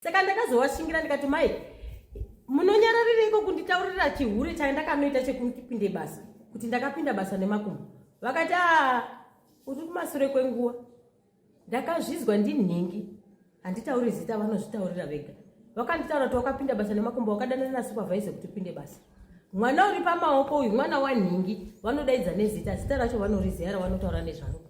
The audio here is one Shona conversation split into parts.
Saka ndakazowashingira ndikati mai munonyararireko kunditaurira chihure chandakanoita chekundipinde basa kuti ndakapinda basa nemakumbo. Vakati uri kumasure kwenguva. Ndakazvizwa ndinhingi handitauri zita vanozvitaurira vega. Vakanditaura kuti wakapinda basa nemakumbo wakadanana na supervisor kuti upinde basa. Mwana uri pamaoko uyu mwana wanhingi vanodaidza nezita zita racho vanoriziya ravanotaura nezvaro.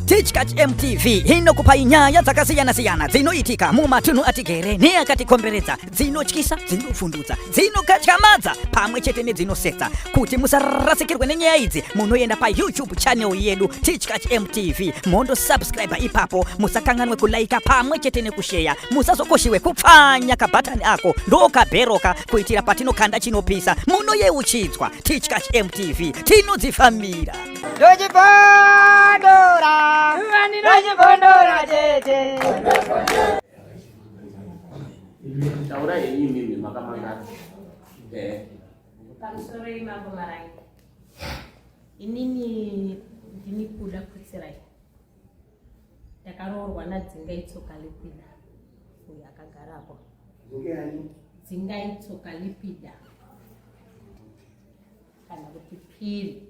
Teachcatch MTV inokupa nyaya dzakasiyana-siyana dzinoitika mumatunhu atigere neakatikomberedza, dzinotyisa, dzinofundutsa, dzinokatyamadza pamwe chete nedzinosetsa. Kuti musarasikirwe nenyaya idzi munoenda pa YouTube channel yedu Teachcatch MTV mondo subscribe ipapo, musakanganwe kulaika pamwe chete nekushare, musazokoshiwe kupfanya kabhatani ako ndokabheroka kuitira patinokanda chinopisa munoyeuchidzwa. Teachcatch MTV tinodzifamira. Taura yenyu mimi makamangana. Pamusoro imambo marangi. Inini ndini kuda kutsirai. Ndakaroorwa nadzingaitsoka lipida. Uyu akagarapo. Dzingaitsoka lipida. Kana kuti piri.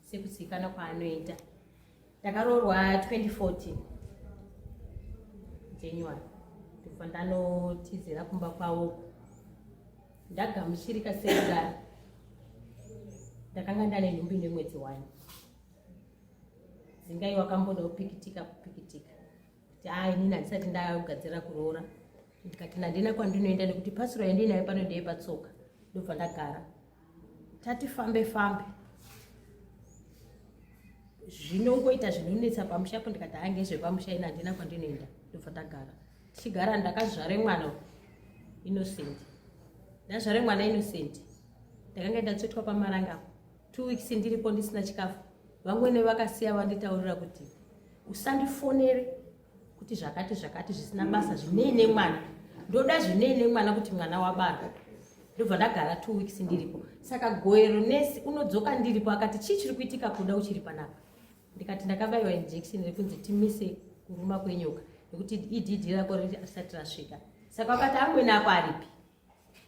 Sekutsikana kwaanoita. Ndakaroorwa 2014 January. Ndibva ndanotizira kumba kwawo. Ndagamuchirika segara. Ndakanga ndane nhumbi nemwedzi 1. Zingai wakamboda kupikitika. Kuti inini handisati ndagadzira kuroora. Ndikati ndandina kwandinoenda nekuti pasuro yandinayo pano ndeyepatsoka. Ndobva ndagara. Tati fambe. Zvinongoita zvinonetsa pamusha ndikati ngezvepamusha ina handina kwandinoenda. Ndobva ndagara. Tichigara ndakazvare mwana Innocent. Ndazvare mwana Innocent. Ndakanga ndatsvetwa pamaranga 2 weeks ndiripo ndisina chikafu. Vamwene vakasiya vanditaurira kuti usandifonere kuti zvakati zvisina basa zvinene mwana. Ndoda zvinene mwana kuti mwana wabara. Ndobva ndagara 2 weeks ndiripo. Saka goero nesi unodzoka ndiripo akati chiri kuitika kuda uchiri panapa. Ndikati ndakabayiwa injection rekunzi timise kuruma kwenyoka nekuti idhidhi rako risati rasvika. Saka wakati amweni ako aripi.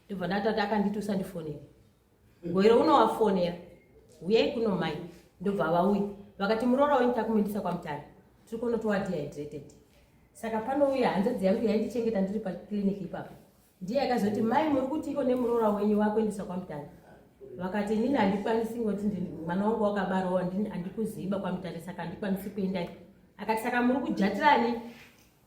Ndobva ndatati akanditi usandifonera. Goero unowafonera. Uyai kuno mai. Ndobva vauya. Vakati muroora wenyu takumendisa kwaMutare. Tiri kunotowa dehydrated. Saka panouya hanzvadzi yangu yaindichengeta ndiri paclinic ipapo. Ndiye akazoti mai muri kuti iko nemuroora wenyu wakuendesa kwaMutare. Vakati inini handikwanisi ngoti mwana wangu wakabarwa handikuziba kwaMutare saka handikwanisi kuendai. Akati saka muri kujatirani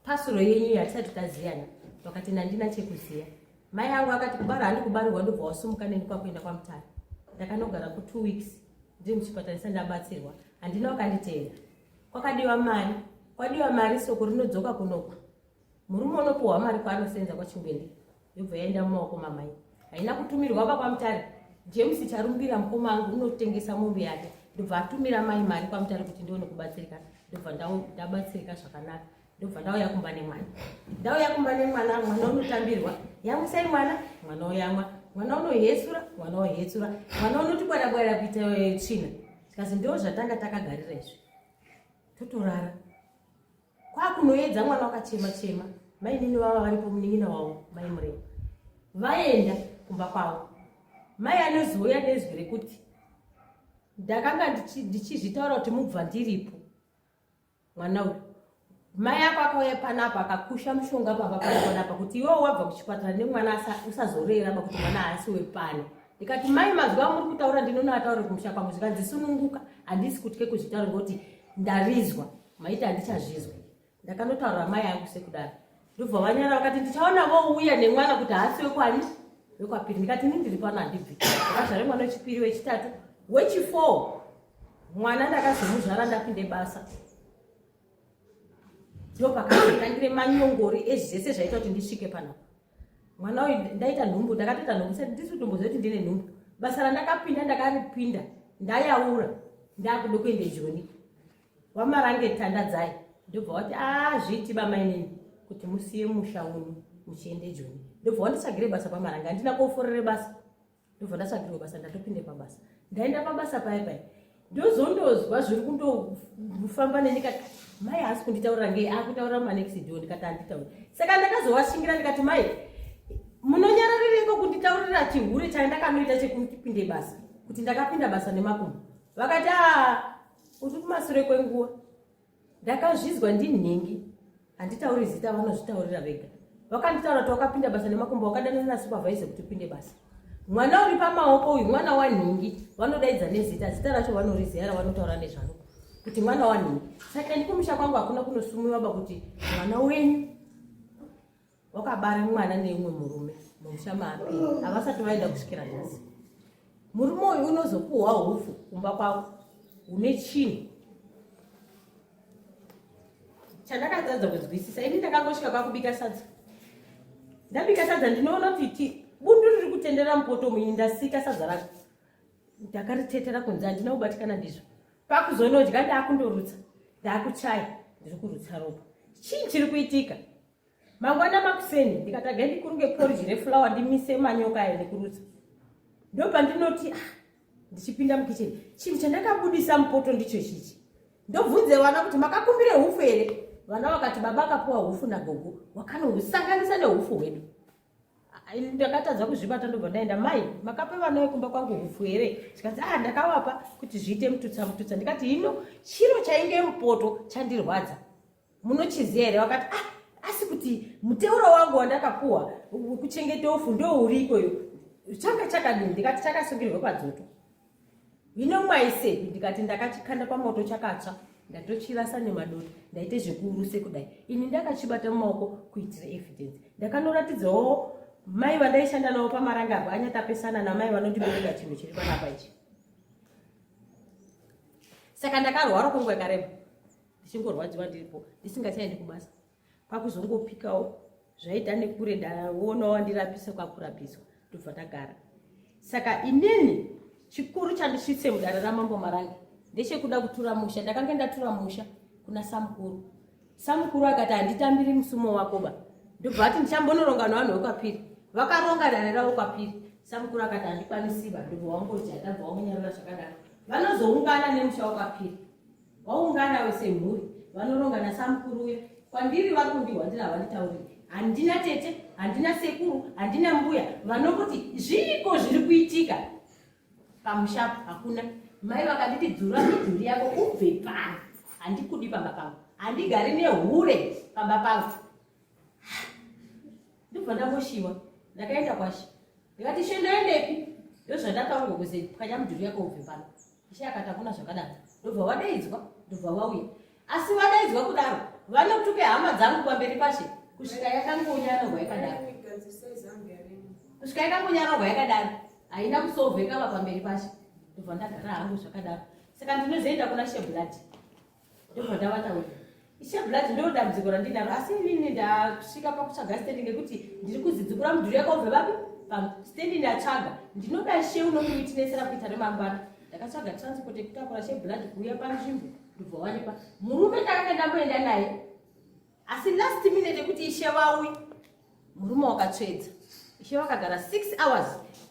pasuro yenyu yatisati taziyana. Vakati handina chekuziya. Mai yangu akati kubara handikubarirwa ndobva wasumuka neni kwakuenda kwaMutare. Ndakanogara ku 2 weeks ndiri muchipatara ndisati ndabatsirwa. Handina wakanditeera. Kwakadiwa mari. Kwadiwa mari soko rinodzoka kunoko. Murume unopuhwa mari kwaanosenza kwaChingwendi. Yobva yaenda mumaoko mamai. Haina kutumirwa pa kwaMutare. James charumbira mukoma wangu unotengesa mombe yake. Ndobva atumira mai mari kwaMutare kuti ndione kubatsirika. Ndobva ndabatsirika zvakanaka. Ndobva ndauya kumba nemwana. Ndauya kumba nemwana, mwana unotambirwa. Yamusai mwana uyamwa. Mwana unohetsura, mwana wohetsura. Mwana unoti bwara kuita tsvina. Tikazi ndo zvatanga takagarira izvi. Totorara. Kwakunoedza mwana wakachema. Mai nini vava varipo munin'ina wavo, mai murema. Vaenda kumba kwavo. Mai anozouya nezwi rekuti ndakanga ndichizvitaura kuti mubva ndiripo mwana uyu. Mai ako akauya panapa akakusha mushonga panapa kuti iwewe wabva kuchipatara nemwana usazorera kuti mwana haasi wepano. Ndikati mai mazuva muri kutaura ndinonoataura kumusha kwangu zvikanzisununguka handisi kutye kuzvitaura ngekuti ndarizwa maiti handichazvizwa. Ndakandotaurira mai angu sekudaro. Ndobva vanyara vakati ndichaona vouya nemwana kuti haasi wekwani wekwapiri. Ndikati ini ndiri pano handibvi. Ndakazvare mwana wechipiri, wechitatu, wechi4 mwana ndakazomuzvara ndapinde basa. Ndopakandire manyongori ezvese zvaita kuti ndisvike panapa. Mwana uyu ndaita nhumbu, ndakatoita nhumbu sati ndisi kutomboziva kuti ndine nhumbu. Basa randakapinda ndakaripinda ndayaura ndakuda kuende Joni. Wamarange tandadzai. Ndobva wati zviti bamai neni kuti musiye musha wenyu muchiende Joni. Ndobva wanditsvagire basa pamaranga handina koforere basa. Ndobva ndatsvagirwa basa ndatopinde pabasa. Ndaenda pabasa paya. ndozondozwa zviri kundofamba nenyika. Mai haasi kunditaurira ngei, akutaurira manexidho, ndikati handitauri. Saka ndakazovashingira ndikati, mai munonyararireko kunditaurira chihure chandakanoita chekupinde basa, kuti ndakapinda basa nemakumbo. Vakati uri kumashure kwenguva. Ndakazvizwa ndinhingi, handitauri zita, vanozvitaurira vega. Vakanditaura kuti wakapinda basa nemakumbo, wakadanana nasupervisor kuti upinde basa. Mwana uri pamaoko uyu mwana wanhingi, vanodaidza nezita, zita racho vanoriziva ravanotaura nezvaro kuti mwana wanhingi. Saka ndikumusha kwangu hakuna kunosumiwa baba kuti mwana wenyu wakabara mwana neumwe murume mumusha maapiri, havasati vaenda kusvikira nhasi. Murume uyu unozopuhwa hufu kumba kwako une chini. Chandakadzadza kuzwisisa, ini ndakangosvika kwakubika sadza. Ndabika sadza ndinoona kuti bundu riri kutendera mupoto muini, ndasika sadza rako. Ndakaritetera kunze, handina kubatikana ndizvo. Pakuzonodya ndakundorutsa, ndakuchaya, ndiri kurutsa ropa. Chii chiri kuitika? Mangwana makuseni ndikataga ndikurunge porridge reflour ndimise manyoka aya nekurutsa. Ndopa ndinoti ndichipinda mukicheni, chinhu chandakabudisa mupoto ndicho chichi. Ndobvunze vana kuti makakumbire hufu here? Vana vakati baba akapuwa hufu nagogo, wakanohusanganisa nehufu hwedu. Ndakatadza kuzvibata ndobva ndaenda, mai makape vana vekumba kwangu hufu here? Tikati ndakavapa kuti zviite mututsa mututsa. Ndikati hino chiro chainge mupoto chandirwadza, munochiziva here? Vakati asi kuti muteuro wangu wandakapuwa kuchengeta hufu ndouriko iyo, changa chakadini? Ndikati chakasungirwa padzoto. Hino mwaise, ndikati ndakachikanda pamoto chakatsva, ndatochirasa nemadota, ndaite zvekuruse kudai. Ini ndakachibata mumaoko kuitira evidence. Ndakanoratidzawo mai vandaishanda navo pamarangarwa anyatapesana namai vanondibereka chinhu chiri panapa ichi. Saka ndakarwara kwenguva yakareba, ndichingorwadziwa ndiripo, ndisingachaendi kubasa. Pakuzongopikawo zvaita nekure, ndaona wandirapisa kwakurapiswa, ndobva ndagara. Saka inini chikuru chandisvitse mudare ramambo Marange ndechekuda kutura musha. Ndakanga ndatura musha kuna Samukuru. Samukuru akati handitambiri musumo wako ba. Ndobva ati ndichambonoronga navanhu vekwapiri. Vakaronga dare ravo kwapiri. Samukuru akati handikwanisiba. Ndobva wangoti hatabva wanyarara zvakadaro. Vanozoungana nemusha wakwapiri. Waungana wese mhuri. Vanoronga naSamukuru uya. Kwandiri vari kundihwandira havanditauriri. Handina tete, handina sekuru, handina mbuya. Vanoti zviko zviri kuitika pamusha hakuna. Mai vakanditi dzura midhuri yako ubve pano, handikudi pamba pangu, handigari nehure pamba pangu. Ndobva ndangoshiwa, ndakaenda kwashi. Ndikati ishe ndoendepi? Ndozvandataurwa kuzi pwanya midhuri yako ubve pano. Ishe akati hakuna zvakadaro. Ndobva wadaidzwa, ndobva wauya. Asi wadaidzwa kudaro, vanotuke hama dzangu pamberi pashe. Kusvika yakangonyanogwa yakadaro. Kusvika yakangonyanogwa yakadaro. Haina kusovheka pamberi pashe. Ndobva ndagara hangu zvakadaro. Saka ndinozoenda kuna Shebladi. Ndobva ndavataura. Shebladi ndo dambudziko randinaro, asi inini ndasvika pakutsvaga stendi ngekuti ndiri kuzidzikura mudhuri yako ubve vapi? Stendi ndatsvaga. Ndinoda she unomuitinesera kuita remangwana. Ndakatsvaga transport yekutakura Shebladi kuuya panzvimbo. Ndobva wanikwa. Murume ndakanga ndamboenda naye. Asi last minute yekuti ishe vauye, murume wakatsvedza. Ishe vakagara 6 hours.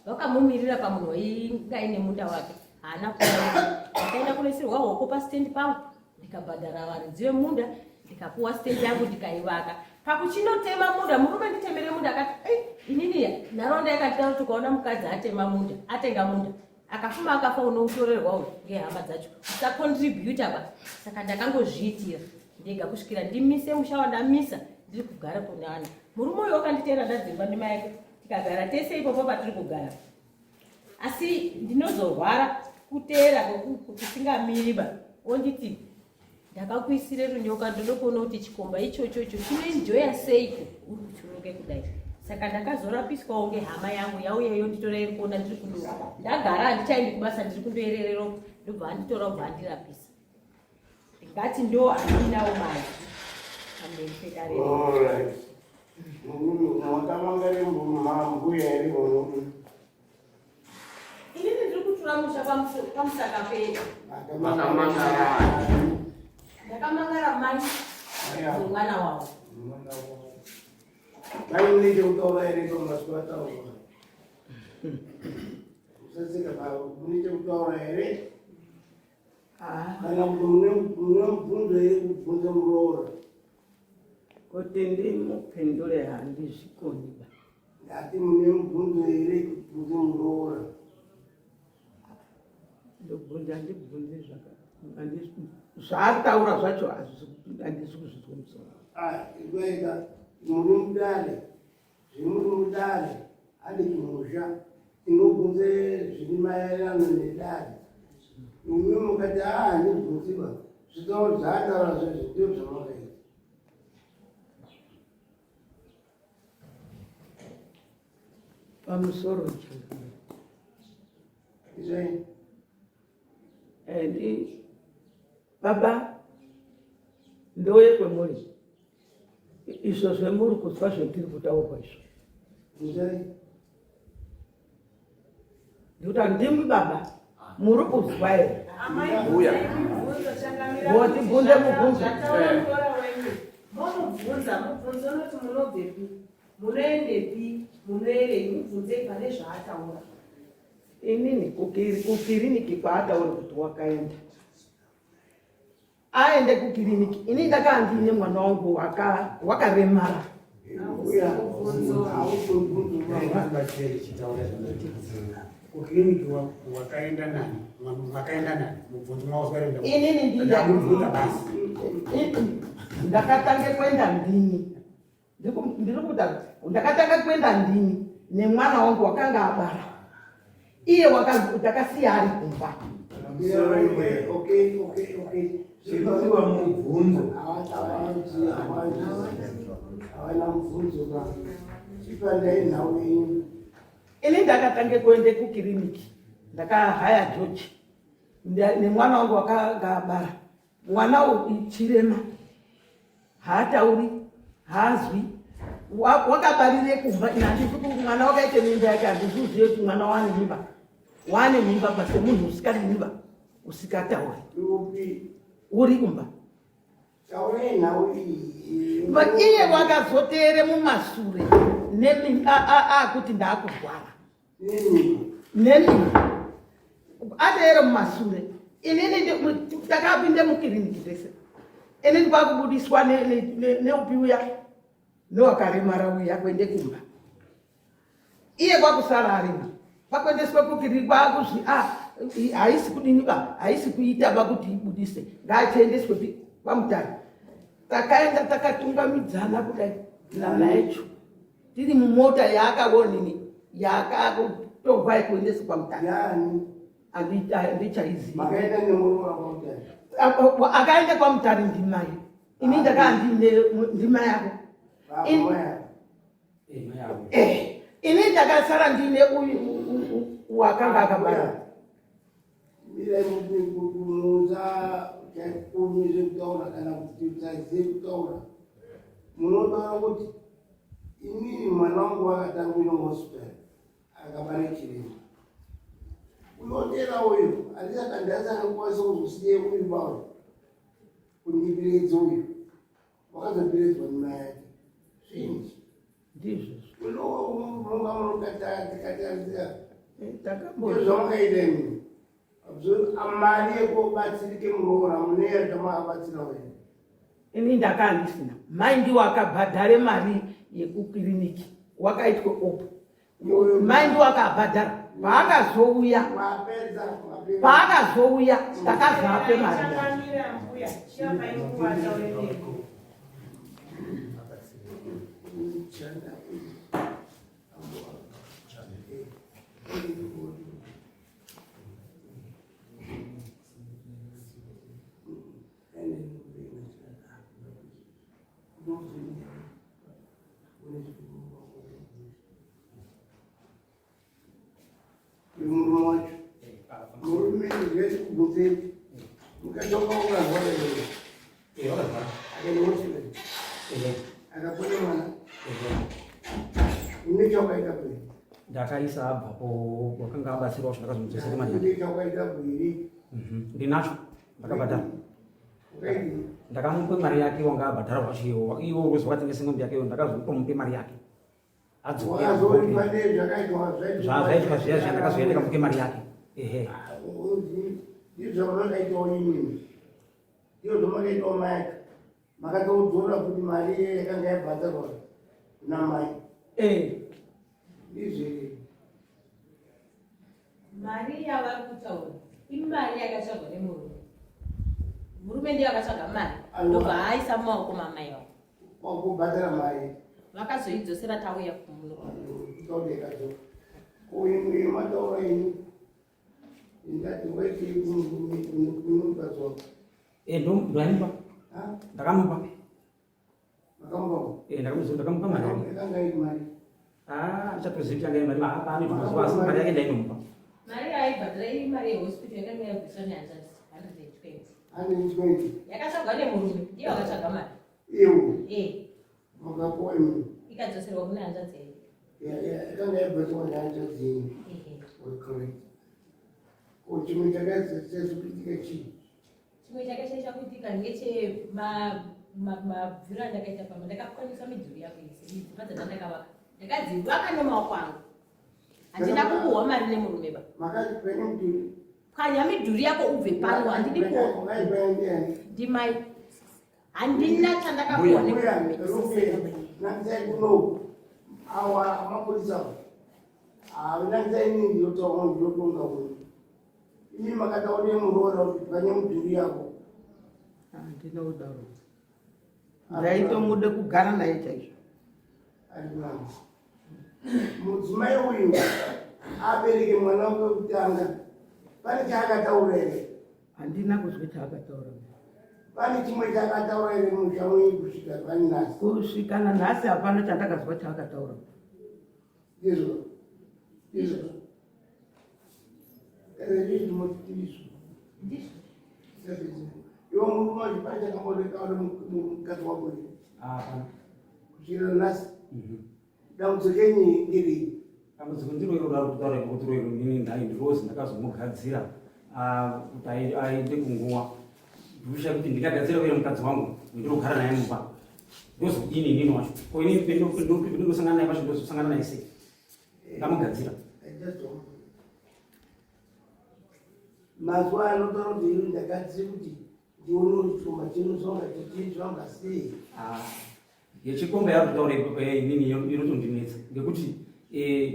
Vakamumirira pamunhu wainga ine munda wake. Haana kuuya. Ndakaenda kunoisirwa hoko pastendi pangu. Ndikabhadhara varidzi vemunda, ndikapuwa stendi yangu ndikaivaka. Pakuchinotema munda, murume nditemere munda akati, inini nharaunda yakatitaura kuti ukaona mukadzi atema munda, atenga munda. Akafuma akafa unoutorerwa uyu ngehama dzacho. Usakontributa ba. Saka ndakangozviitira. Ndega kusvikira ndimise musha wandamisa, ndiri kugara kuna ana. Murume uyu wakanditera ndadzimba ndima yake. Tikagara tese ipopo patiri kugara. Asi ndinozorwara kutera kuti singamiriba. Onditi ndakakuisire runyoka, ndinokuona kuti chikomba ichocho chinoenjoya seiko uri kuchuruke kudai. Saka ndakazorapiswawo ngehama yangu yauyeyo nditorere kuona ndiri kuduka. Ndagara handichaendi kubasa, ndiri kundoererero. Ndobva anditora kubva andirapisa. Ndingati ndo andinawo mari pamberi pedarero. Alright. Mwakamangare mbuya ere bono. Inini ndiri kutura musha pamusaka pedu. Ndakamangara mai nomwana wavo. Kainije utola ere komaswata uwa. Usasika pa unije utola ere. kana kuti mune mubvunzo iri kubvunza muroora kuti ndimupindure handizvikoniba. ndati mune mubvunzo iri kubvunza muroora ndobvunza ndibvunze zvataura zvacho handisi kuzvizwa musoro. ikuita muri mudare zvimuri mudare adi chimusha inobvunze zviri maererano nedare imwe mukati handibvunziba zvitauro zvataura zvezvitio zvamakaita Pamusoro changa izai and baba ndoye kwemuri izvo zvemuri kuzwa zvotiri kutaurwa izvo izai ndikuti ndimi baba muri kuzwa here wotibvunze mubvunzo mubvunzo unoti munobvepi munoendepi munoerei mubvunze pane zvaataura. inini kukiriniki kwaataura kuti wakaenda aende kukiriniki ini ndakaa ndiine mwana wangu wakaremara kukiriniki wakaenda nani makaenda nani mubvunzo mwauswaenda inini ndamubvunza basi ndakatange kwenda ndini ndiri kuda ndakatanga kwenda ndini nemwana wangu wakanga abara iye takasiya ari kumba zvinoziva mubvunzo havana mubvunzo ba chipandai nhau yenyu ini ndakatange kuende kukiriniki ndakahaya jochi nemwana wangu wakanga abara mwana chirema haatauri haazwi wakabarire kumba handisi kuti mwana wakaite mimba yake handisizive kuti mwana wane mimba pasemunhu usikane mimba usikatauri uri kumba taurei nhau iyi iye wakazoteere mumasure akuti ndaakurwara nemimba ateere mumasure inini takapinde mukiriniki tese inini kwakubudiswa neupi uya newakaremara uya kwende kumba iye kwakusara arima kwakuendeswe kukiriniki kwakuzvi haisi kudiniba haisi kuitaba kuti ibudise ngaachiendeswe pamutare takaenda takatungamidzana kudai nana yacho tiri mumota yaakaonini yaakatorwa kuendeswa pamutare yani handichaiziva makaenda nemurume wakautari akaenda kwamutare ndimai ini ndakaa ndima yako ini ndakasara ndine uyu wakanga akabara mirai muza chaikumize kutaura kana kuti usaizive kutaura munotaura kuti inini mwana wangu wakatangwira hospital akabare chirema unotera uyu handisaka ndasana kukwanisa kuzosiye uyu bavo kundipiredza uyu wakazopiredzwa nima yake zvinji ndizvo unonga munokatatikataria takambozva zvamakaita imini mari yekubatsirike muroora muneya zvamakabatsira wena ini ndakaa ndisina mai ndiwo akabhadhare mari yekukiriniki wakaitwe opo mai ndiwo akabhadhara paakazouya takazape mari murume wacho murume zvese kubvunzei mukatoka ungarwara ere akaenda hospital akapona mwana une chaukaita bwiri ndakaisa abvapo wakanga abatsirwa kuti ndakazomudzoserema une chaukaita bwiri ndinacho ndakabhadhara ukaidini ndakamupe mari yake wanga abhadhara zvacho iwo uruzi wakatengese ngombe yake ndakazomupe mari yake wakazoripa ndezvakaitwa zvazvaitwa zviya zviya ndakazoenda kamupe mari yake ehe ndizvo zvakaitawo imimi ndizvo zvamakaitawo maika makatoudzola kuti mari yakanga yabhatarwa namai ndizviri mari yavari kutaura imari yakatsvagwa nemurume murume ndiye akatsvaga mari ndobva aisa mumaoko mamai wavo wakubhatara mari vakazoidzosera tauya kumuno taudekadzo koimwe mataura ini ndati waiti unokadzi wako ndanipa ndakamupa makamupawo ndakamupa mari yakanga iri mari ndichatozivi changa mari maapane tumazuva asi mari yake ndainomupa mari yaibhadhira iri mari yehospital yakanga yabviswa nehanzvadzi 120 yakatsvagwa nemurume ndiye wakatsvaga mari iwo makapuwa imwe ikadzoserwa kune hanzvadzi yedu yakanga yabhatiwa nehanzvadzini correct chimwe chakazokuitika chii chimwe chakacha chakuitika ndechemabviro andakaita pamba ndakakwanisa midhuri yako ise dzimba dzandandakavaka ndakadzivaka nemaoko angu handina kukuhwa mari nemurume ba makati pene mudhuri pwanya midhuri yako ubve pano handidi ndimai handina chandakakuhwa nemurume nanzai kunoku awa amapurisa nanzai nini yotonga uno ini makataone muroora kuti panye mudhuri yako ndinoudaro ndaitongude kugara naye chaizvo arikunama mudzimai uyu abereke mwana wake wekutanga pane chaakataura here handina kuzwe chaakataura pane chimwe chaakataura here mushamwei kusvika pani nhasi kusvika nanhasi hapana chandakazwa chaakataura izvo ezvizvimotiizvo iwo murume wacho pane chakamborekaure mukadzi wako kusvikira nhasi dambudziko kenyi ngerei dambudziko ndiro daro kutaura kuti roiro nini nhai ndirozi ndakazomugadzira kuti aende kunguva ndosha kuti ndikagadzira uye mukadzi wangu ndinogara naye mumba ndozodini nini wacho ko ini ndosangana naye pacho ndozosangana naye sei ndamugadzira mazuva anotaura kuti iri ndakadzire kuti ndione chuma chinosonga chichizvanga sei yechikomba yarikutaura inini inotondinetsa ngekuti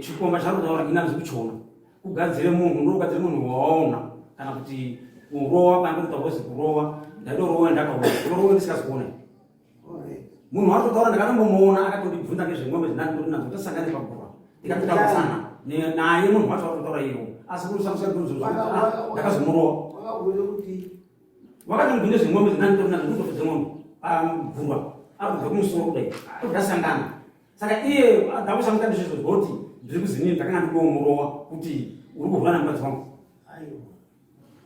chikomba charikutaura inanzi kuchona kugadzire munhu ndokugadzire munhu wawaona kana kuti kurowa kana kuti takozi kurowa ndadorowa ndakarowa ndisikaziona munhu aritotaura ndakatombomuona akatondibvunza ngezvengombe zvinandinadzo tasangane pagurwa ndikatotamusana naye munhu wacho aritotaura iyewo asi ndakazomurowa wakati mubvunze zvengombe zvinandinadzo ndikutofedzemombe gurwa akubva kumusoro kudai ndasangana saka iye ndakusamukati zvezvo kuti ndiri kuzinini ndakanga ndikomurowa kuti uri kuvhura namukadzi wangu aiwa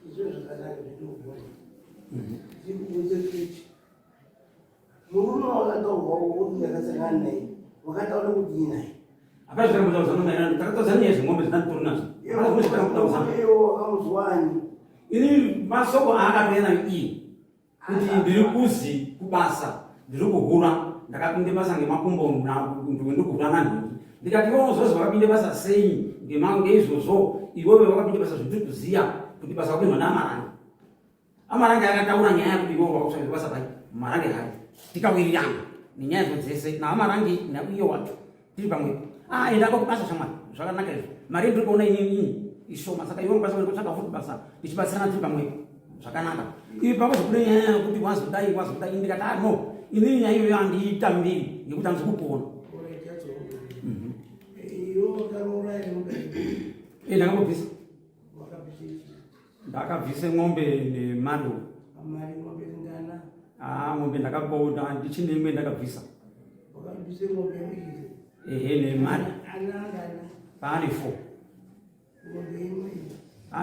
izvo zvakanaka zvinogona ndikuudze kuti murume wakataurwawo kuti ndakasangana naye wakataura kudii naye hapana zvakamutauzana takatauzana nyaya zvengombe zvinanditori nazvo iwo wakamuzwani ini masoko aakatoya nayo iye kuti ndiri kuzi kubasa ndiri kuhura ndakapinde basa ngemakumbo ndikuhura nanhingi ndikati iwo uzozi wakapinde basa sei ngeizvozvo iwewe wakapinde basa zvindiri kuziya kuti basa wakapindwa naamarange amarange akataura nyaya yakuti iwewe wakusvika basa pai marange hayo tikawirirana nenyaya dzo dzese naamarange nauiye wacho tiri pamwepo endako kubasa shamwari zvakanaka izvo mari ndiri kuona inini ishoma saka iwe mukwanisa kutsvaka futi basa tichibatsirana tiri pamwepo zvakanaka ipapo zvokune nyaya yakuti wazodai ndikati no inini nyaya iyoyo handiita mbiri ngekuti handisi kupona ndakambobvisa ndakabvise ng'ombe nemando ng'ombe ndakaboda ndichine imwe ndakabvisa nemari paane 4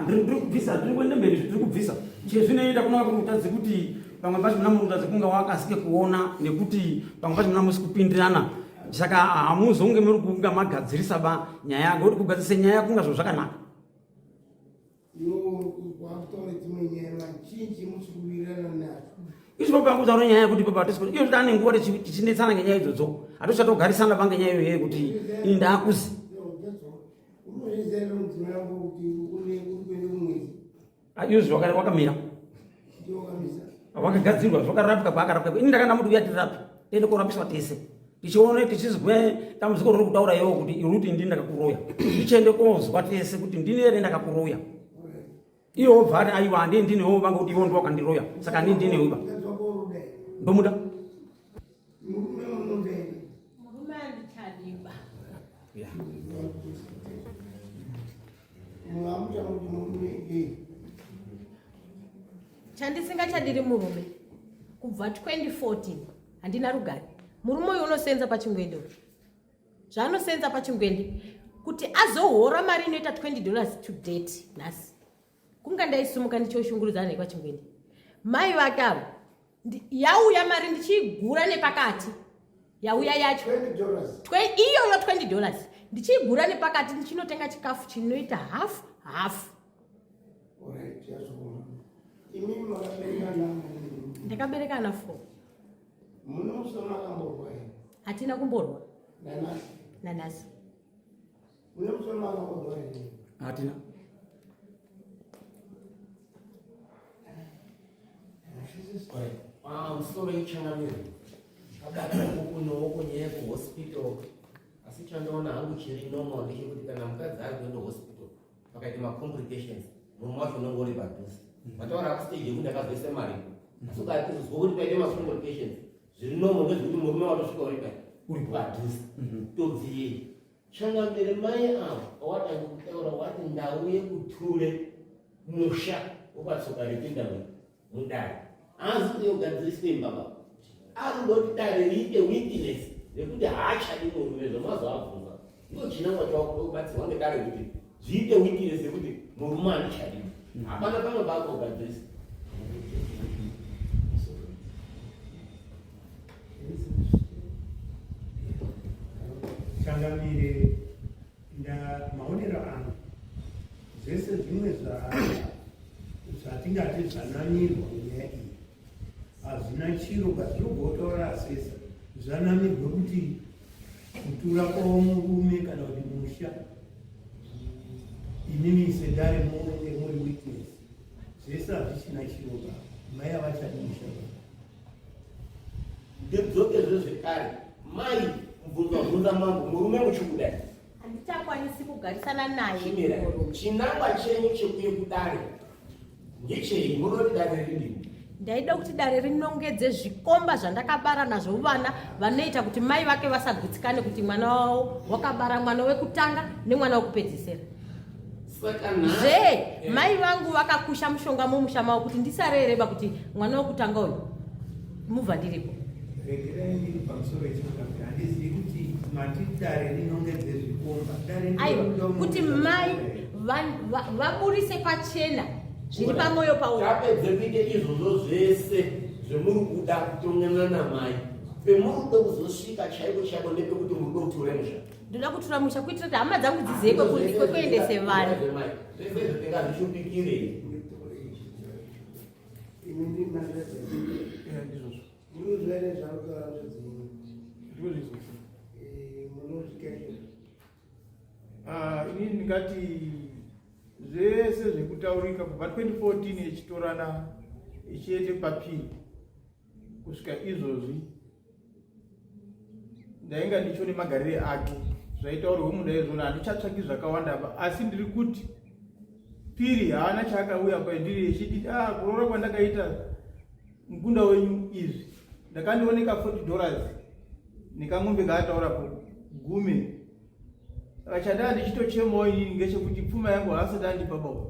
ndiri kubvisa ndiri kuende mberi ndiri kubvisa chezvinoita kunaka kutadzi kuti pamwe pacho muna murutadzi kunga wakasike kuona nekuti pamwe pacho muna musi kupindirana saka hamuzonge muri kunga magadzirisa ba nyaya yako kuti kugadzirisa nyaya yako kunga zvo zvakanaka icho pakutaura nyaya yekuti iyo tane nguva tichinetsana ngenyaya idzodzo hatochatogarisana pange nyaya iyoyo yekuti ini ndaakuzi Ayuzi wakamira. Ndio kabisa. Wakagadzirwa zvakarapwa kwakarapwa. Ini ndakanda muti uyatirapi. Ende korapiswa tese. Tichione tichizwe tamuziko riri kutaura iwo kuti iruti ndini ndakakuroya. Tichende kozwa tese kuti ndini ere ndakakuroya. Iwo bvati aiwa ndinewo vanga kuti iwo ndo wakandiroya. Saka ndini uba. Ndomuda. Murume andichadiba. Yeah. Chandisingachadiri murume kubva 2014 handina rugare. Murume uyu unosenza pachingwende. Zvaanosenza pachingwende kuti azohora mari inoita $20 to date nhasi. Kunga ndaisumuka ndichoshungurudzana naye pachingwende. Mai vake avo yauya mari ndichigura nepakati. Yauya yacho iyoyo $20 ndichigura nepakati ndichinotenga chikafu chinoita half. Ndakabereka ana 4. Hatina kumborwa nanasi. Hatina. Musoro ichangamiro akadaro kunowo nyaya kuhospital asi chandaona hangu chiri normal ndechekuti kana mukadzi ari kuenda hospital pakaita macomplications murume wacho unenge uri padhuze vataura kustage yekuti ndakazoise mari asi ukatizozwa kuti paite macomplications zviri normal ngezvekuti murume watosvika uri padhuze tobviyei changamire mai avo awatanga kutaura wati ndauye kuture musha ukatsoka repinda mudare asi kuti yogadziriswe imbaba arindoti dare riite weakness rekuti haachadi murume zvamazoabvunza ndo chinangwa chakubatsirwa ngedare kuti zviite weakness rekuti murume handichadi hapana pamwe pakogadzirisa Changamire maonero ano zvese zvimwe zvatingati zvanamirwa munyaya iyi hazvina chiro kwazvirogotaura asesa zvanamirwe kuti kutura kwavo murume kana kuti musha inini sedare muri weakness zvese hazvichina chiro ka mai havachadi musha ndidzokezve zvekare mai mubvunzabvunza mangu murume muchikudai Handichakwanisi kugarisana naye. Chinangwa chenyu chekuye kudare ngechei munoti dare ridini? Ndaida kuti dare rinongedze zvikomba zvandakabara nazvo vana vanoita kuti mai vake vasagutsikane kuti mwana wavo wakabara mwana wekutanga nemwana wekupedzisira. Zve mai vangu vakakusha mushonga mumusha mavo kuti ndisarereba kuti mwana wekutanga uyu mubva ndiripo. Regerai pamusoro echikabva handizivi kuti matidare rinongedze zvikomba. Aiwa kuti mai vaburise pachena zviri pamwoyo pavo. Tapedze kuite izvozvo zvese zvemuri kuda kutongana namai. Pemuri kuzosvika chaiko chaiko ndepekuti muri kutora musha. Ndoda kutora musha kuitira kuti hama dzangu dzizive kwekuendese vana. Zvese zvingazvishupikire. Munozvere zvakagara zvidzini. Munozvikeshe. Ini ndingati zvese zvekutaurika kubva 2014 echitorana echiende papiri kusvika izvozvi ndainga ndichione magarire ake zvaitaurwa munhu izvona handichatsvaki zvakawanda asi ndiri kuti piri haana chaakauya pandiri echiti kuroora kwandakaita mukunda wenyu izvi ndakandioneka $40 nekamwombe kaataurapo 10. Saka chandaa ndichitochemawo inini ngechekuti pfuma yangu haasati andipa baba.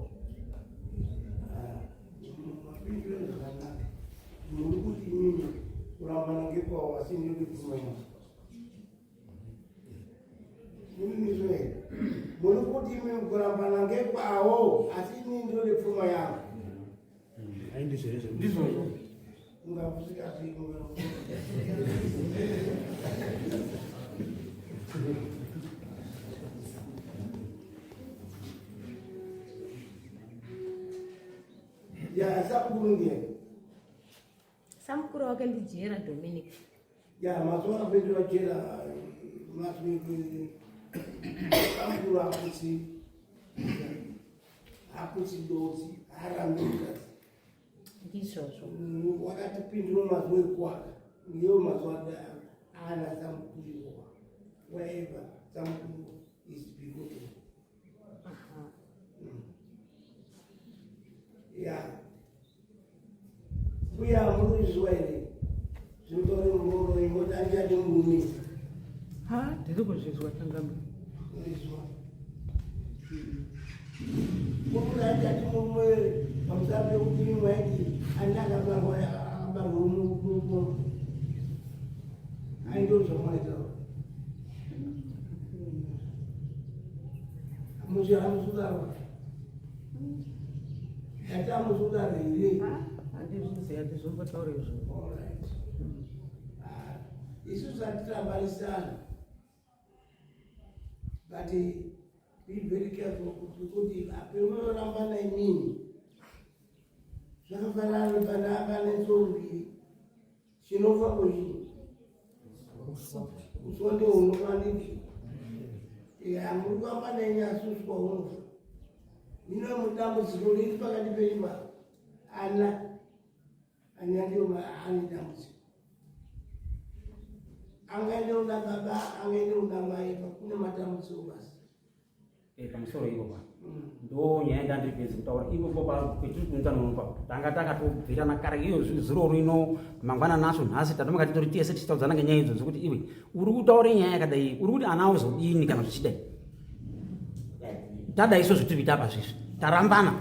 Muri kuti inini kurambana ngekwawo asi ndiri pfuma yangu. Muri kuti inini kurambana ngekwawo asi inini ndiri pfuma yangu. Ndizvozvo. Ungavusika zvino. Ya, Samkuru ndiye. Samkuru wake ndijera Dominic. Ya, mazuva pedu wajera maswiki. Samkuru akusi. aputsidotsi aramika ndizvozvo wakatipindura mazuva ekuwaka ndiyo mazuva ana samukuliwa whatever something is beautiful. Yeah. We are Muslim. Zvinotaura ngoro ingoti andiyati murume. Ha, ndiri kuzvizwa tangambe. Murizwa. Kuti andiyati murume pamusana pekuti mwaiti andakabarwa akabarwa aindio zvamwaita. Hamusudaro. Hamusudaro here. Handizviziva ndizvombotaura izvo. All right. Isusu hatitambarisana. But be very careful kuti apeunoramba nainini. Zvakafanana pane nzombi chinofa kuchii. Usonde unofaniki. Muri kuamba nenyasusu kwaunofa. Ino mudambudziko riri pakati peimba ana anyandiwo ane dambudziko. Angaende una baba, angaende una mai, kune matambudziko basi. Pamusoro ivo pa ndo nyaya yandandipedzi kutaura ivo popa petiri kuungana unopa tanga takatobvirana kare iyo zuro rino mangwana naso nhasi tatomaka titori tese tichitaudzana ngenyaya idzo dzekuti iwe uri kutaura nyaya yakadai uri kuti ana uzodini kana zvichidai tadai so zvitiri kuita apa zvezvi tarambana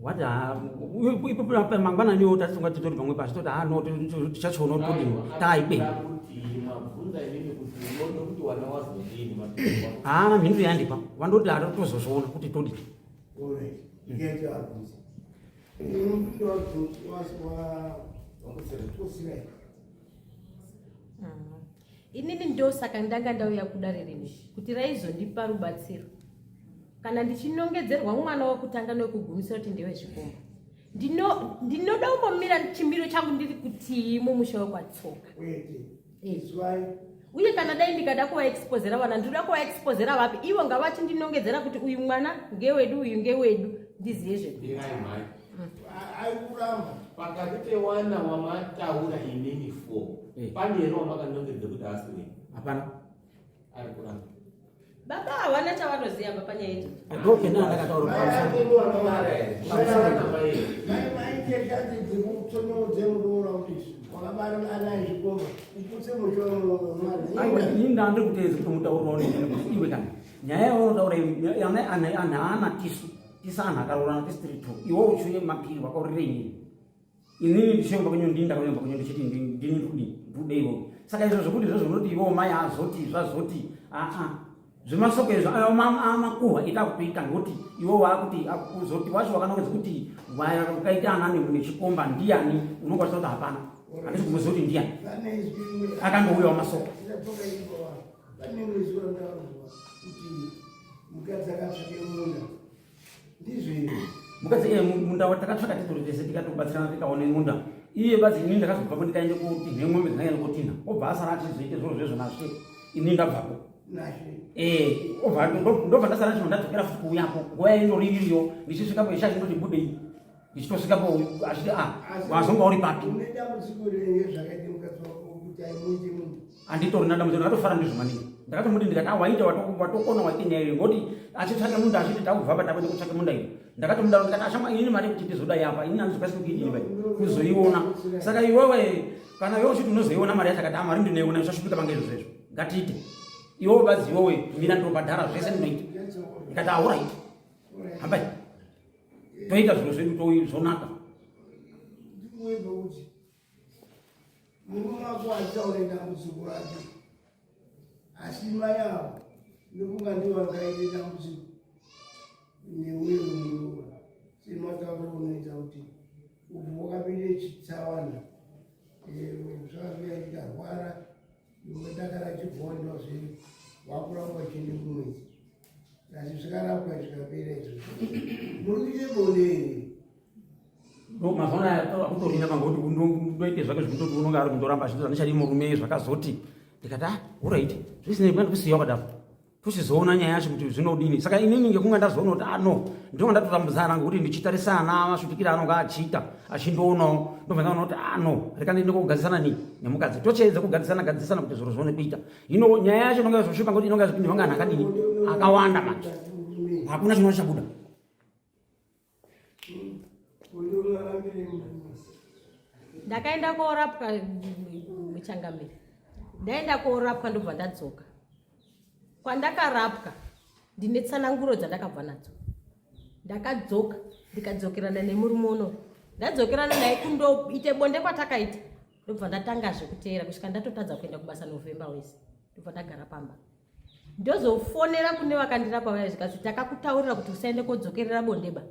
wati mangwananiwo tatinga titori pamwe pasi toti tichachiona todini taibe haana mhindu yandipa vandoti tozozviona kuti todini. Inini ndosaka ndanga ndauya kudare rini kuti raizondipa rubatsiro kana ndichinongedzerwa mwana wekutanga nekugumisira kuti ndewe zvikomba ndinoda kumbomira chimiro changu ndiri kuti mumusha wekwatsoka uye kana dai ndikada kuvaexposera vana ndinoda kuvaexposera vapi ivo ngavachindinongedzera kuti uyu mwana ngewedu uyu ngewedu ndiziye zvedu aikuramba pakati pewana wamataura inini 4 pane ero wamakanongedza kuti asiwe hapana ari kuramba baba havana chavanoziva papanya iti ndandiri kutedzi kuti mutauraoniiwe kana nyaya yaunotaura ana tisu tisanhu akaroorana tisitiri 2 iwo uchiuye mapiri wakaurirenyini inini ndichiyomba kunyo ndindakayomba kunyo ndichiti ndini kudini ndudeiwo saka izvo zvokuti izvozvo unoti iwo mai azoti zvazoti zvemasoko izvo amakuhwa ita kutoita ngekuti iwo waakuti akuzoti wacho wakanongedza kuti ukaita anani nechikomba ndiani unokwanisa kuti hapana handisi kumuziva kuti ndiani akangouyawo masoko mukadzi munda takatsvaka titori tese tikatobatsirana tikaone munda iye badzi inini ndakazobvapo ndikaende kuti nhemwembe dzangaende kotinha obva asara achizoite zvoro zvezvo nasve inini ndabvapo ndobva ndasara chino ndadzokera futi kuuyapo nguva yaindori iriyo ndichisvikapo ishashi ndoti budei ndichitosvikapo achiti wazonga uri papi handitorina dambudziko ndakatofara ndizvo maningi ndakatomuti ndikati waita watokona waite nyaya iyo ngoti achitsvake munda achiti takubva pa takuende kutsvake munda iyo ndakatomudaro ndikati ashama inini mari kuti tizodai apa inini handizokasi kukidini pai kuzoiona saka iwewe kana iwe uchiti unozoiona mari yacho akati mari ndinoiona ishasvipika pange izvo zvezvo ngatiite iwewe badzi iwewe mina ndinobhadhara zvese ndinoita ndikati auraiti hambai toita zviro zvedu zvonaka murume wako achitaura dambudziko rake asi mai avo ndokunga ndivangaite dambudziko neuye murume sematauro unoita kuti ubvo wakapinde chitsawana zvakazvia ikarwara iwedakara chibhondwa zviri wakuramba uchiende kumwedzi asi zvikarapwa zvikapera izvozvo muri kuite bonde here mazona akutorina pangoti unoite zvake zvekutoti unonga ari kundoramba achiti andichadi murume zvakazoti ndikati alright zvisinei kwenda kusiya kadapo tuchizoona nyaya yacho kuti zvinodini. Saka inini ngekunge ndazoona kuti ndinonga ndatotambudzana ngekuti ndichitarisa ana masvitikira anonga achiita achindoonawo ndobva ndaona kuti reka ndiende kogadzisana nemukadzi tocheedza kugadzisana kuti zviro zvione kuita. Hino nyaya yacho inonga yazosvipa ngekuti inonga yazopindwa ngeanhu akadini akawanda manje hakuna chinova chabuda. Ndakaenda korapwa muChangamire, ndaenda korapwa ndobva ndadzoka. Kwandakarapwa ndine tsananguro dzandakabva nadzo. Ndakadzoka ndikadzokerana nemurume uno, ndadzokerana naye kundoite bonde kwatakaita, ndobva ndatangazve kuteera kusvika ndatotadza kuenda kubasa November wese, ndobva ndagara pamba. Ndozofonera kune vakandirapa vaya zvikazi takakutaurira kuti usaende kodzokerera bondeba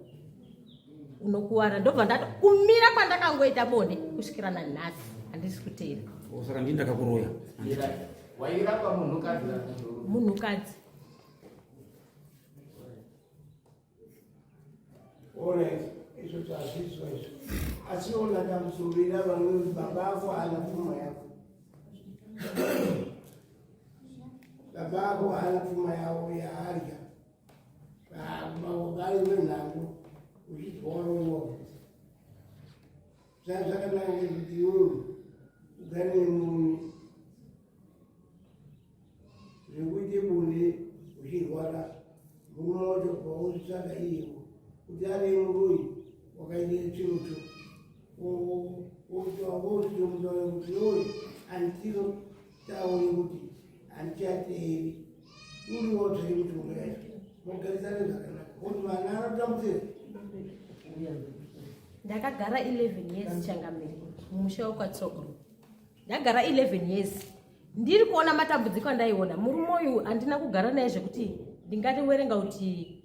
unokuwara. Ndobva ndati kumira kwandakangoita bonde kusvikira nanhasi handisi kuteera. Saka ndini ndakakuroya. Wairapa munhukadzi? Munhukadzi. Alright, izvo zvazvizwa izvo. Asi ona ndamuzovira vamwe baba ako hana pfuma yako. Baba ako hana pfuma yavo yaarya. Ugari wenhango uchidhorowo. Zvakanaka ngekuti iwewe ugare nemunhu zvekuite bonde uchirwara murume wacho pauzvitsvaga iyewo kuti ave muroyi wakaite chirocho wochitomutaura kuti iwe handiro taone kuti handichateeri uriwo tsvake mitombo yacho mogarisane zvakanaka kuti vana anotambudzira. Ndakagara 11 years Changamire mumusha wokwaTsogoro. Ndagara 11 years. Ndiri kuona matambudziko andaiona. Murume uyu handina kugara naye zvekuti ndingati werenga kuti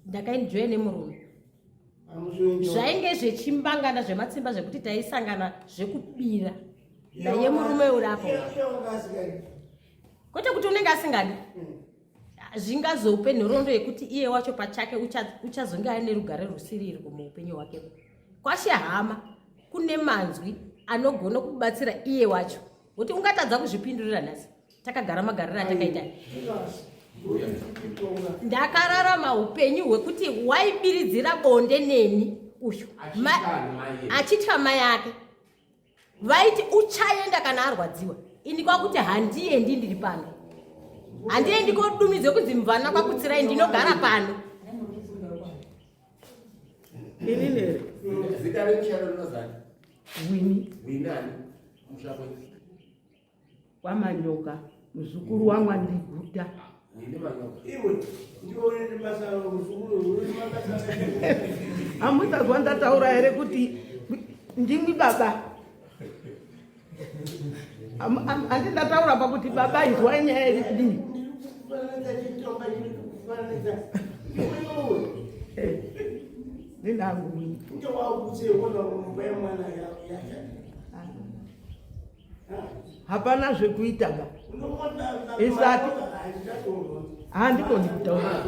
ndakaenjoya nemurume. Zvainge zvechimbangana zvematsimba zvekuti taisangana zvekubira naye murume urapo. Kwete kuti unenge asingadi. Zvingazope nhoroondo yekuti iye wacho pachake uchazonge ane rugare rusiriri muupenyu hwake. Kwashe hama kune manzwi anogona kubatsira iye wacho. Kuti ungatadza kuzvipindurira nhasi. Takagara magariro atakaita. Ndakararama upenyu hwekuti waibiridzira bonde neni uyu. Achitya mai yake. Vaiti uchaenda kana arwadziwa. Ini kwakuti handiendi ndiri pano. Handiendi kodumidze kunzi mvana kwakutsirai ndinogara pano. Inini Zita remushando rinozani? Winani mushapwe? Wamanyoka muzukuru waMwandiguta. Wini Manyoka. Iwe ndione basa muzukuru uri makasaka. Hamutazwa ndataura here kuti ndimi baba. Handindataura pakuti baba izwai nyaya iri kudini. Ndinangu wini. Hapana zvekuita ba. Isati handikoni kutaura.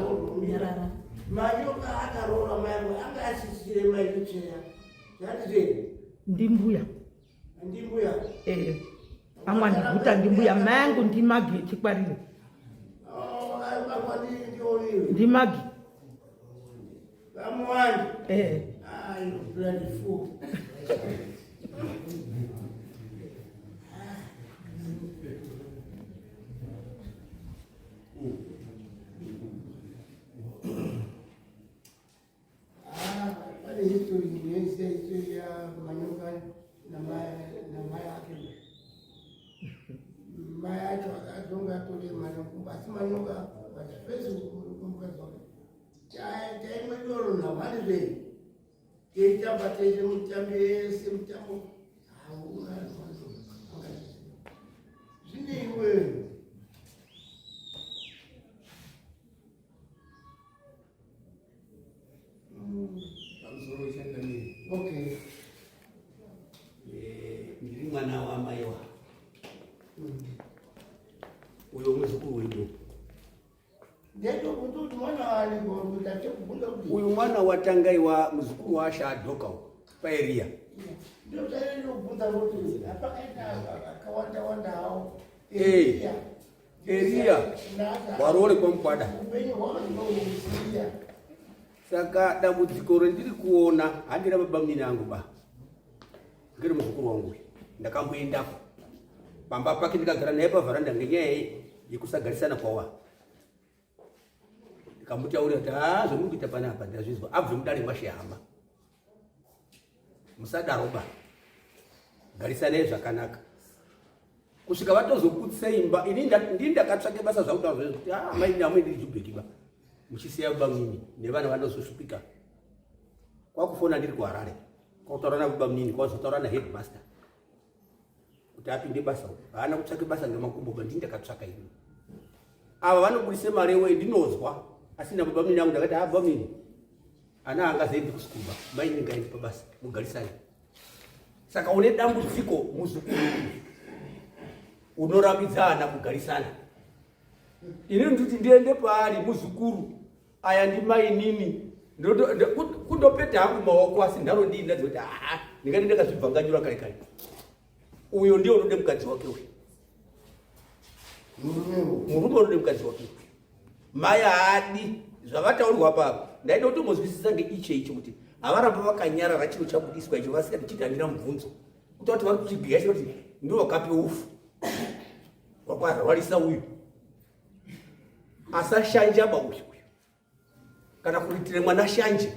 Manyoka akaroora mai anga asisire mai kucheya. Zvati Ndimbuya. ndimbuya. Amwandiguta ndimbuya mangu ndimagi chikwarire. Ndimagi. Vamwani. You bloody fool. Pane history yense ya Manyoka na mai yake. Mai yacho akazonga tole Manyoka, asi Manyoka wachipesi kumukadzi wake. Chaimwedoro navani zvei teitamba teite mutambo yese mutambo zvineiwe Pamusoro weChangamire. okay. Ndiri mwana wamaiwa uyo muzukuru wedu. Ndetokuti mwana wanikouta chekubunda kuti Uyu mwana watangaiwa muzukuru washa adhoka paeria ndotairi kubvunza kuti apakaita akawanda hawo Eria warore kwamkwada upenyu hwavanoziya saka dambudziko rendiri kuona handina baba mini angu ba ngiri muzukuru wangu ndakamboendapo pamba pake ndikagara naye pavharanda ngenyaya yekusagarisana kwawa ndikamutaurira kuti zvomuri kuita panapa ndazvizwa abve mudare mwashihama musadaroba garisanai zvakanaka kusvika vatozoputisa imba ini ndini ndakatsvake basa zvakuda kuti maini amwe ndiri chibhekiba muchisiya baba mini nevana vanozosvipika kwakufona ndiri kuharare kwakutaura nababa mini kwazotaura naheadmaster kuti apinde basa haana kutsvake basa ngemakumbo ndini ndakatsvaka ini ava vanobudise mari wei ndinozwa asina baba mini angu ndakati baba mini ana angazoendi kusikuba maini ngaendi pabasa mugarisani saka une dambudziko muzukuru unorambidzana kugarisana ini nditi ndiende paari muzukuru aya ndimainini kundopeta hangu maoko asi ndaro ndina kuti ndingati ndakazvibvanganyura kare kare uyo ndiye unode mukadzi wake uyu murume unode mukadzi wake uyu mai haadi zvavataurirwa papa ndaida kutomuzwisisa ngeicho kuti havaramba vakanyarara chiro chabudiswa icho vasikati chiti handina mubvunzo kuta kuti vari kuchibhiya chiro kuti ndovakape ufu wakwarwarisa uyu asashanja bauyu kana kuitire mwana shanje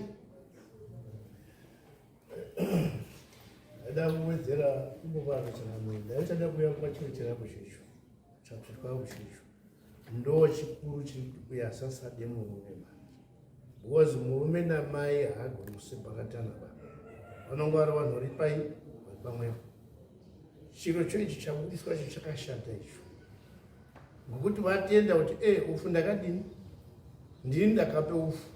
ada kuwedzera kumbovana chanamwenda aichada kuuya kwachiro chirako checho chatsvitwawo checho ndo chikuru chiri kuya sasade murume because murume namai haagoni kusepakatana vanongo vari vanhu vari pai vari pamwepo chiro choichi chabudiswa cho chakashata icho ngokuti vatenda kuti ufu ndakadini ndini ndakape ufu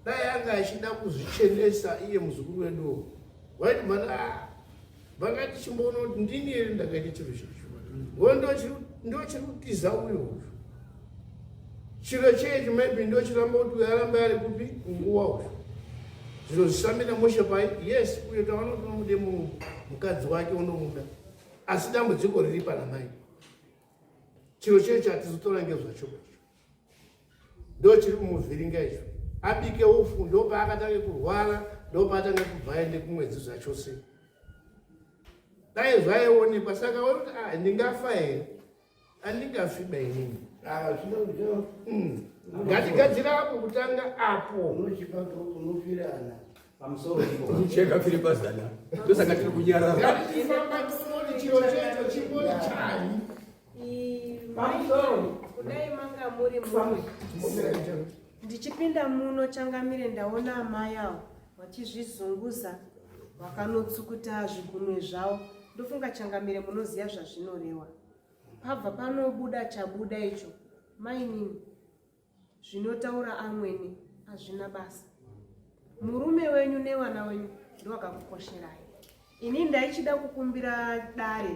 dai anga achida kuzvichenesa iye muzukuru wedu waiti mana vakati chimboona kuti ndini ere ndakaita chiro checho ndo chiri kutiza uyo chiro chechi maybe ndo chiramba kuti aramba ari kupi nguwa uyo zviro zvisambira mushe pai yes uyo taona tonomude mukadzi wake unomuda asi dambudziko riri pana mai chiro chechi hatizotora ngezvacho ndo chiri kumuvhiringa icho abike ufu ndo paakatange kurwara ndo paatange kubva ende kumwedzi zvachose dai zvaionekwa saka wakuti ndingafa here handingafiba inini ngatigadzira apo kutanga apo unofirana cheka firi bazana ndosaka tiri kunyarara ngatifamba tonoti chiro checho chimbori chani kudai manga muri muno ndichipinda muno changamire ndaona amai avo vachizvizunguza vakanotsukuta zvigunwe zvavo ndofunga changamire munoziva zvazvinoreva pabva panobuda chabuda icho mainini zvinotaura amweni hazvina basa murume wenyu nevana wenyu ndovakakukosherai ini ndaichida kukumbira dare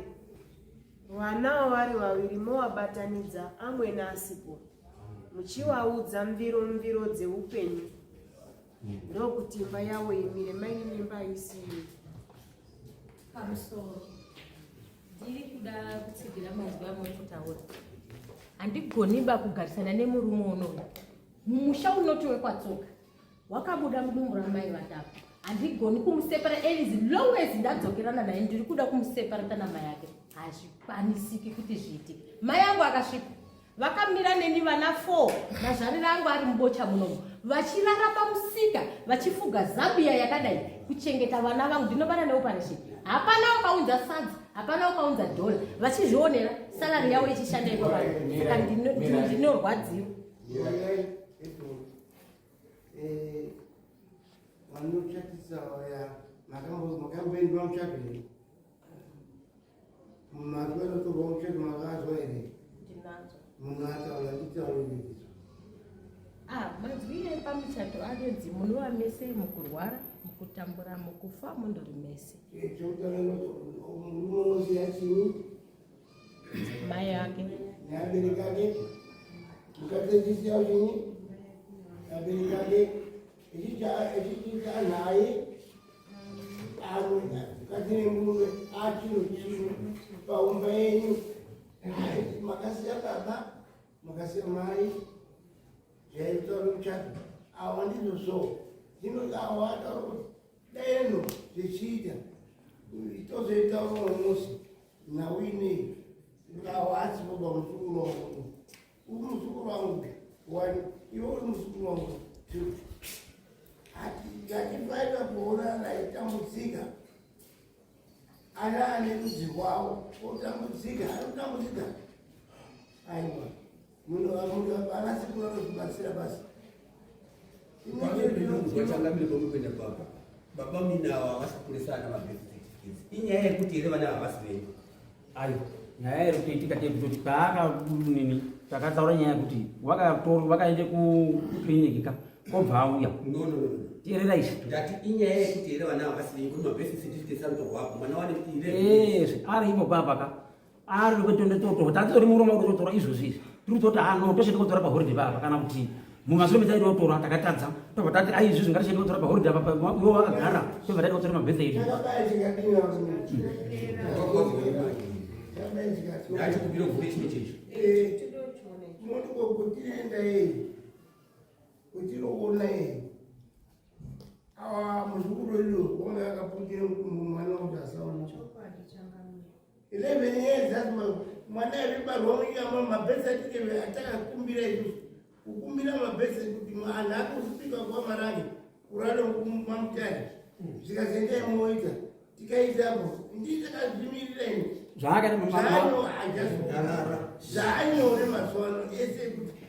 vana vari vaviri movabatanidza amweni asipo muchivaudza mviro dzeupenyu ndokuti imba yavo imire maini imba haisiyi pamusoro ndiri kuda kutsigira mazwi amwe kutaura handigoniba kugarisana nemurume unoyu mumusha unoti wekwatsoka wakabuda mudumbu ramai vatatu handigoni kumusepara as long as ndadzokerana naye ndiri kuda kumuseparata namai ake hazvikwanisiki kuti zviitike mai angu akasvika vakamira neni vana 4 nazvani rangu ari mubocha munomu vachirara pamusika vachifuga zambia yakadai kuchengeta vana vangu ndinobana neoperation hapana wakaunza sadza hapana wakaunza dhola vachizvionera salari yavo ichishanda ipavanhu saka ndinorwadziwa vanochatisa vaya makamboendwa muchadini mari vanotorwa muchato makazwa here munataura nditauriridzwa mazwi epamuchato anonzi munova mese mukurwara mukutambura mukufa mundori mese munoziya chini mai ake neabereki ake mukatedzisiya chini abereki ake echiita naye amwe katine nguruve achiro chino paumba yenyu makasiya baba makasiya mai zvaitaura muchato awa ndizvo zvinodawataura kuti deno zvichiita tozoitaura musi nawinei awa asiboba musukuru wangu uri musukuru wangu one iwe uri musukuru wangu two atifaita kuona naitambudzika ana ane rudzi rwavo otambudzika anotambudzika aiwa munhu anasikuru anozibatsira basi Wachangamire kwekuenda baba. Baba minawa havasikurisana mabhizinesi. Inyaya yekuti here vana havasi venyu. Ayo, nyaya iri kuitika kuti paakadini takataura nyaya yekuti vakaende kukliniki ka kobva auya. Tierera izvi. Ndati inyaya yekuti here vana havasi venyu kuti mabhizinesi certificates anotorwapo. Mwana wane ari ipo baba ka. Ari kwetende toto. Tatitori muromo kutotora izvozvi. Tiri kutoti ano toshete kutora paholiday baba kana kuti mumasoro metairi otora takatadza tobva tati aizvi zvingatishete kutora paholiday apa iwo wakagara tobva tati kutora mabirthday ndachikubira kuvhure chimwe checho kutinoenda yei kutinoona yei awa muzukuru ilo wanga akapukire mwana kuti asaona 11 years asima mwana aribarwa munyama mabhesa tikeve atakakumbira izvo kukumbira mabhesa kuti mwana akusvika kwamarani kurano mamutari zvikazendai moita tikaitapo ndii takazvimirira ini zvaanyore mazuva ano ese kuti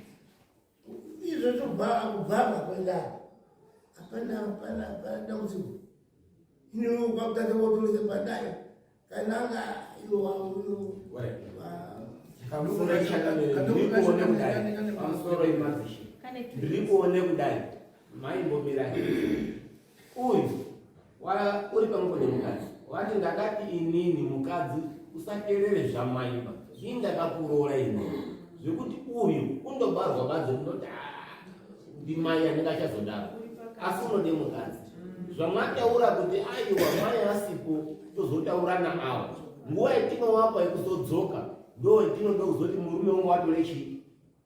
izvo kubvava kwendaro hapana dambudziko ino kwakutata kotolese padayo kananga iwo ndikuone kudai maimbomirahi uyu uri pamwepo nemukadzi wati ndakati inini mukadzi usateerere zvamaimba zvii ndakakuroora ini zvekuti uyu undobarwa badzi ndoti ndimai andingachazodaro asi unode mukadzi zvamataura kuti aiwa mai asipo tozotaurana avo nguva yatinowapa yekuzodzoka ndo yatinoda kuzoti murume wangu watore chii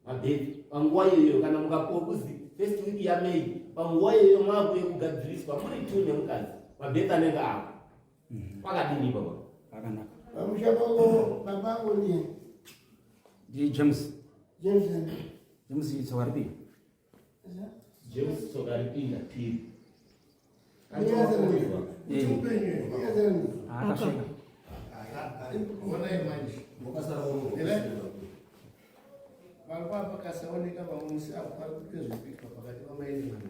mabhedhi panguva iyoyo kana mukapuwa kuzi first week yaMei panguva iyoyo mwakuye kugadziriswa muri tu nemukadzi mabhedhi anenge avo pakadini baba pakanaka pamushapako babako ndiye ndi James tsoka ripi James tsoka ripinda piri akasvika pakasaoneka vamusi apo parikuite zvipika pakati vamaenimani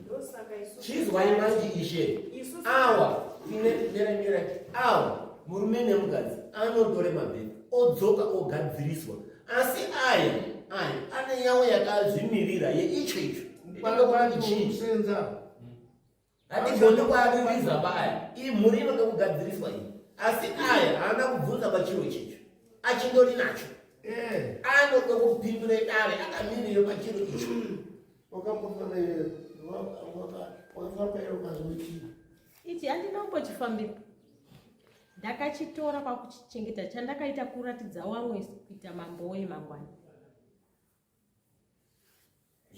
chizwai manje ishe awa tinemeremera awa murume nemukadzi anotore mabhedhi odzoka ogadziriswa asi aya ane yawo yakazvimirira yeicho icho pange kwati chisenza hatigoni kwaaririza baya iyi mhuri inoda kugadziriswa iyi asi aya haana kubvunza pachiro chicho achindori nacho anoda kupindure dare akamirire pachiro icho ichi handina kumbochifambira ndakachitora pakuchichengeta chandakaita kuratidza wamwe kuita mambo wemangwana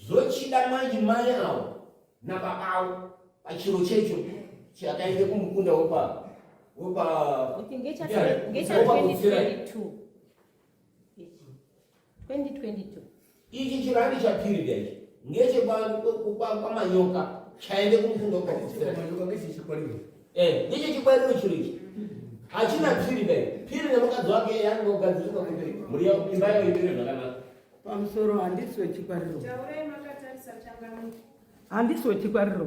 zvochida manje mai avo nababa avo pachiro checho chakaende kumukunda ngecha2022 ichi chirandi chapirida ichi ngechepamanyoka chaende kumukunda ngeche chikwariro chiro ichi hachina pirida piri nemukadzi wake yanogadzirika kuti muri imba yayo imire zvakanaka pamusoro handisi wechikwariro taurai makatarisa changamiro handisi wechikwariro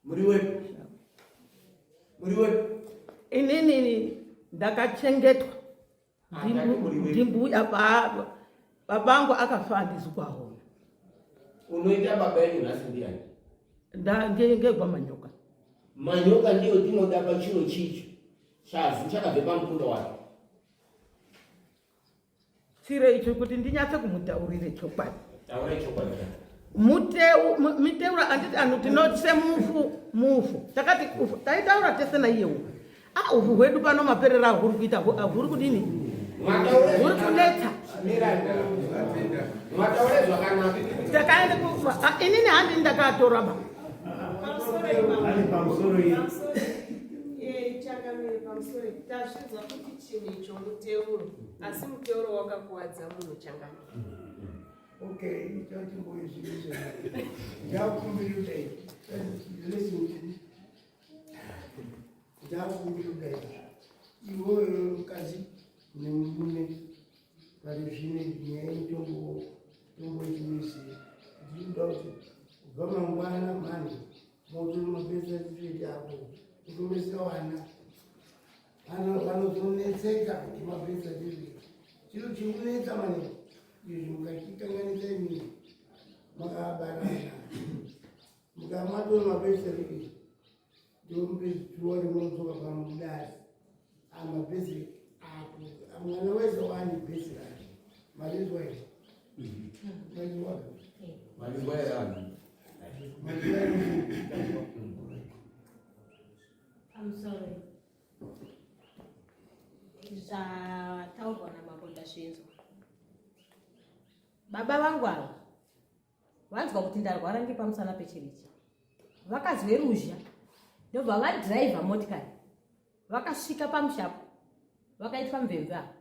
muri wepo inini ndakachengetwa ndimbuya babangu akafa handizikwaona unoita baba yenyu nhasi ndiani ngegwamanyoka manyoka ndiyo tinoda pachiro chicho chazi chakabve pamukunda wake tsire icho kuti ndinyatse kumutaurire chokwadi taura chokwadi miteura anditi anhu tinotse mufu takati ufu taitaura tese naiyewo ufu hwedu pano maperero ahuri kuita ahuri kudini huri kunetsa takaende inini handi ndakatoraba changamire pamusoro tazvinzwa kuti chinhu icho muteuro asi muteuro wakakuwadza munhu changamire. Okay, you don't know what you do. Now, listen. Iwo kazi nemume varivine nyaya tombo chimisi ndoti kubva mangwana mani moto mabesa titi apo kutomesa wana vanozonetseka kuti mabesa titi chiro chikunetsa mani izvi mukachikanganisa imini makabarana mukamwatora mabesa titi ndombeziwa rimotsoka pamudasi amabhesi apo mwana wese wani bhesi rake malizwa ii I'm sorry. Zvataurwa namakonda zvinzwa. Baba vangu ava vanzwa kuti ndarwara ngepamusana pechirichi. Vakazwe ruzha ndobva vadhiraivha motikari vakasvika pamushapo vakaitwa mvemve apa.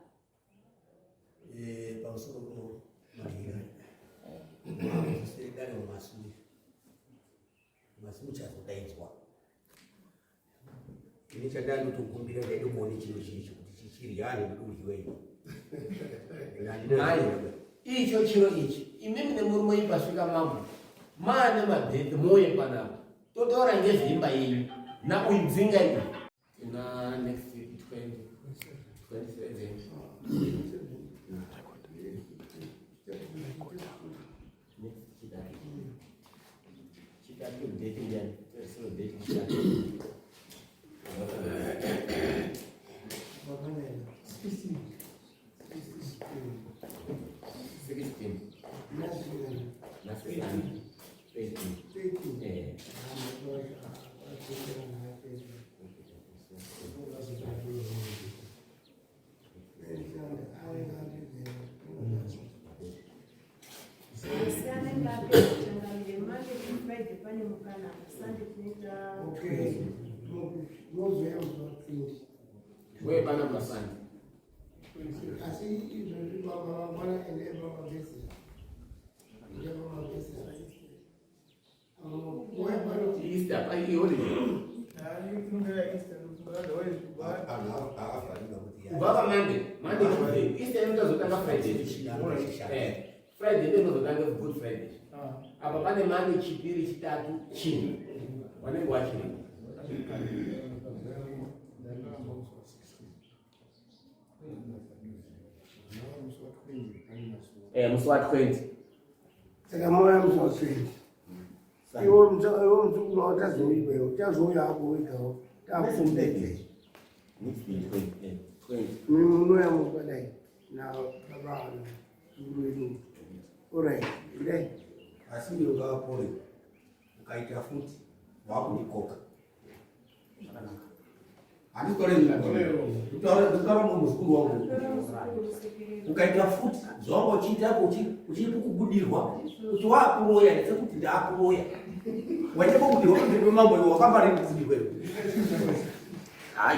Pamusoro kuno mahira serikali mumasui chazodaidzwa ini chandandotokumbira ndaide kuone chiro chiricho kuti chichiryani kuduryiwei icho chiro ichi imimi nemurume ipasvika mambo maane mabhedhi moye panapa totaura ngezveimba yenyu nakuidzinga iyi ina next week 27 chitatu date ndiani so date chitatu 16 wewe bana mnasani asi izvozvi vamangwana ende vamabhesi ndevamabhesi Easter apa hii holiday baba Monday Tuesday Easter mtazotanga Friday Friday ndio mtazotanga Good Friday apa pane Monday chipiri chitatu chini wanenge wachini Muswat 20 saka moya Muswat 20 iwo mtsukulu watazoipewo tazouya ako wegawo takumbeke munoya mukadai na baba ano mtsukulu wedu orai idai asi ndiro ngavapore ukaita futi wakundikoka handitaura mumuzukuru wangu ukaita futi zvangu uchiitapo uchiipo kubudirwa kuti waakuroya ndisekuti ndaakuroya waita kubudirwa kundipe mambo iwe wakambari kubudirwa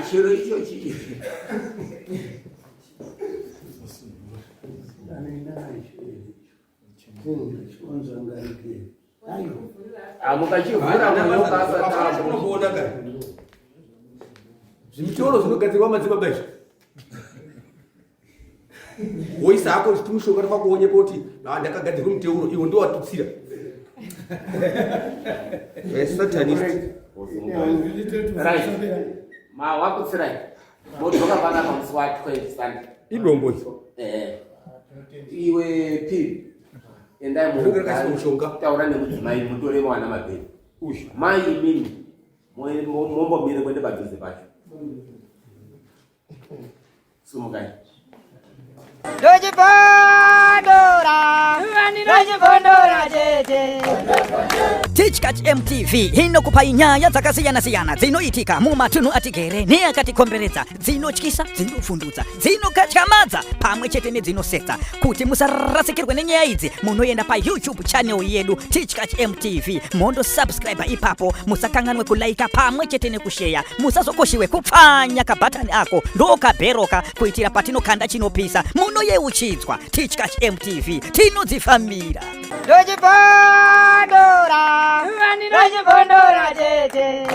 chiro icho chii mukachivhura zvitoro zvinogadzirwa madzibaba izvo woisa hako zvitumishonga takakuonyepo kuti ndakagadzirwa muteuro iwo ndo watutsira wakutsirai modzoka panapa musi wa 12 Sunday idombo iwe piri endai mushonga taura nemudzimai mutore mwana mabheni mai imini mombomire kwende padhuze pacho sumukai Dochipondora tete Teachkach MTV inokupa inyaya dzakasiyana-siyana dzinoitika mumatunhu atigere neakatikomberedza, dzinotyisa, dzinofundutsa, dzinokatyamadza pamwe chete nedzinosetsa. Kuti musarasikirwe nenyaya idzi, munoenda pa YouTube channel yedu Teachkach MTV, mondo subscribe ipapo, musakanganwe kulaika pamwe chete nekushare, musazokoshiwe kupfanya kabhatani ako ndokabheroka kuitira patinokanda chinopisa munoyeuchidzwa. Teachkach MTV tinodzifambira. Dojipondora tete.